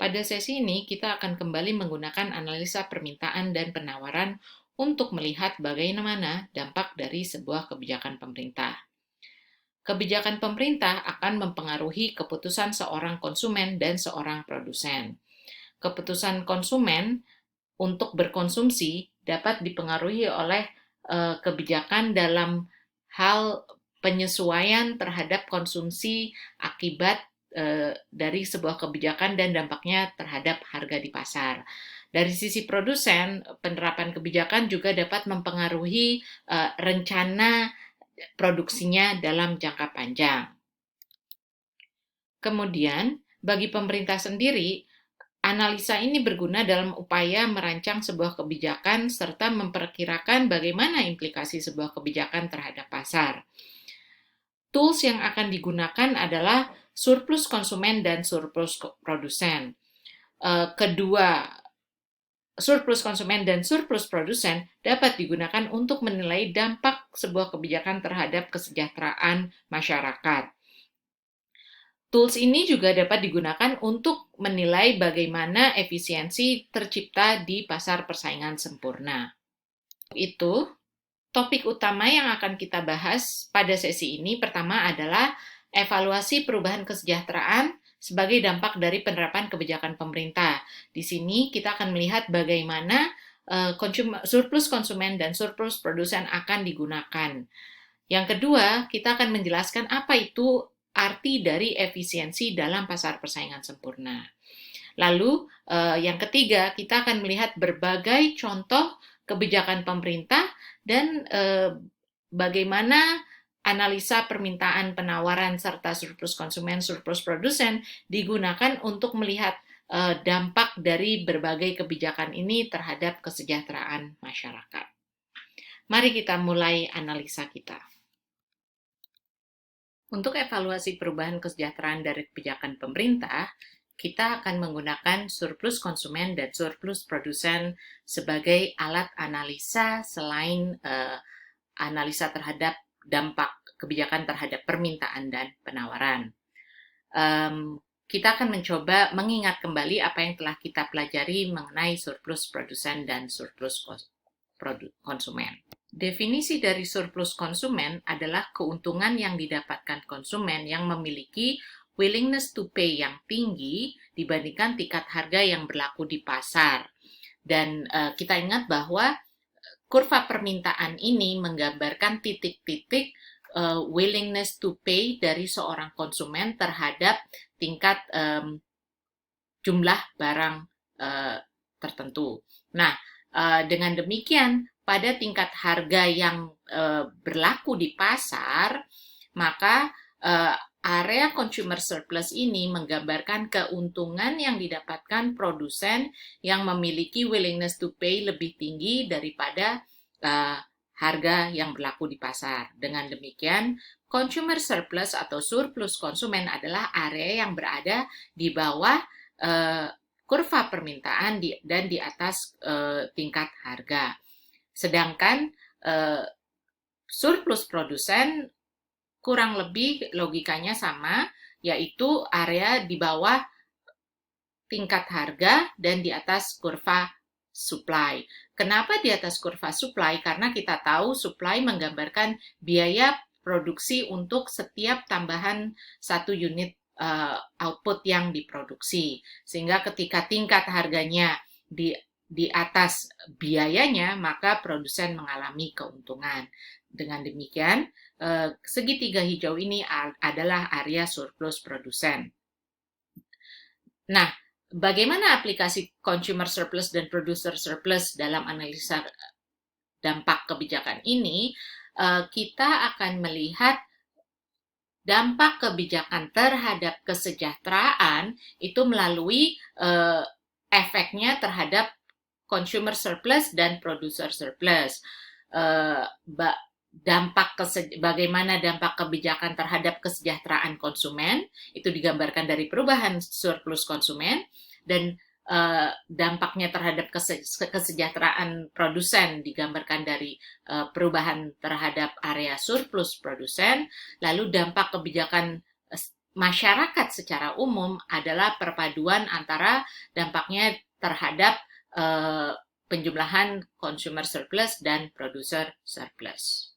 Pada sesi ini, kita akan kembali menggunakan analisa permintaan dan penawaran untuk melihat bagaimana dampak dari sebuah kebijakan pemerintah. Kebijakan pemerintah akan mempengaruhi keputusan seorang konsumen dan seorang produsen. Keputusan konsumen untuk berkonsumsi dapat dipengaruhi oleh kebijakan dalam hal penyesuaian terhadap konsumsi akibat dari sebuah kebijakan dan dampaknya terhadap harga di pasar. Dari sisi produsen, penerapan kebijakan juga dapat mempengaruhi rencana produksinya dalam jangka panjang. Kemudian, bagi pemerintah sendiri, analisa ini berguna dalam upaya merancang sebuah kebijakan serta memperkirakan bagaimana implikasi sebuah kebijakan terhadap pasar. Tools yang akan digunakan adalah surplus konsumen dan surplus produsen. Kedua surplus konsumen dan surplus produsen dapat digunakan untuk menilai dampak sebuah kebijakan terhadap kesejahteraan masyarakat. Tools ini juga dapat digunakan untuk menilai bagaimana efisiensi tercipta di pasar persaingan sempurna. Itu topik utama yang akan kita bahas pada sesi ini. Pertama adalah evaluasi perubahan kesejahteraan sebagai dampak dari penerapan kebijakan pemerintah. Di sini kita akan melihat bagaimana surplus konsumen dan surplus produsen akan digunakan. Yang kedua, kita akan menjelaskan apa itu arti dari efisiensi dalam pasar persaingan sempurna. Lalu, yang ketiga, kita akan melihat berbagai contoh kebijakan pemerintah dan bagaimana analisa permintaan penawaran serta surplus konsumen, surplus produsen digunakan untuk melihat dampak dari berbagai kebijakan ini terhadap kesejahteraan masyarakat. Mari kita mulai analisa kita. Untuk evaluasi perubahan kesejahteraan dari kebijakan pemerintah, kita akan menggunakan surplus konsumen dan surplus produsen sebagai alat analisa selain analisa terhadap dampak kebijakan terhadap permintaan dan penawaran. Kita akan mencoba mengingat kembali apa yang telah kita pelajari mengenai surplus produsen dan surplus konsumen. Definisi dari surplus konsumen adalah keuntungan yang didapatkan konsumen yang memiliki willingness to pay yang tinggi dibandingkan tingkat harga yang berlaku di pasar. Dan kita ingat bahwa kurva permintaan ini menggambarkan titik-titik willingness to pay dari seorang konsumen terhadap tingkat jumlah barang tertentu. Nah, dengan demikian, pada tingkat harga yang berlaku di pasar, maka area consumer surplus ini menggambarkan keuntungan yang didapatkan produsen yang memiliki willingness to pay lebih tinggi daripada harga yang berlaku di pasar. Dengan demikian, consumer surplus atau surplus konsumen adalah area yang berada di bawah kurva permintaan dan di atas tingkat harga. Sedangkan surplus produsen kurang lebih logikanya sama, yaitu area di bawah tingkat harga dan di atas kurva supply. Kenapa di atas kurva supply? Karena kita tahu supply menggambarkan biaya produksi untuk setiap tambahan satu unit output yang diproduksi. Sehingga ketika tingkat harganya di atas biayanya, maka produsen mengalami keuntungan. Dengan demikian, segitiga hijau ini adalah area surplus produsen. Nah, bagaimana aplikasi consumer surplus dan producer surplus dalam analisa dampak kebijakan ini? Kita akan melihat dampak kebijakan terhadap kesejahteraan itu melalui efeknya terhadap consumer surplus dan producer surplus. Bagaimana dampak kebijakan terhadap kesejahteraan konsumen itu digambarkan dari perubahan surplus konsumen, dan dampaknya terhadap kesejahteraan produsen digambarkan dari perubahan terhadap area surplus produsen. Lalu dampak kebijakan masyarakat secara umum adalah perpaduan antara dampaknya terhadap penjumlahan consumer surplus dan producer surplus.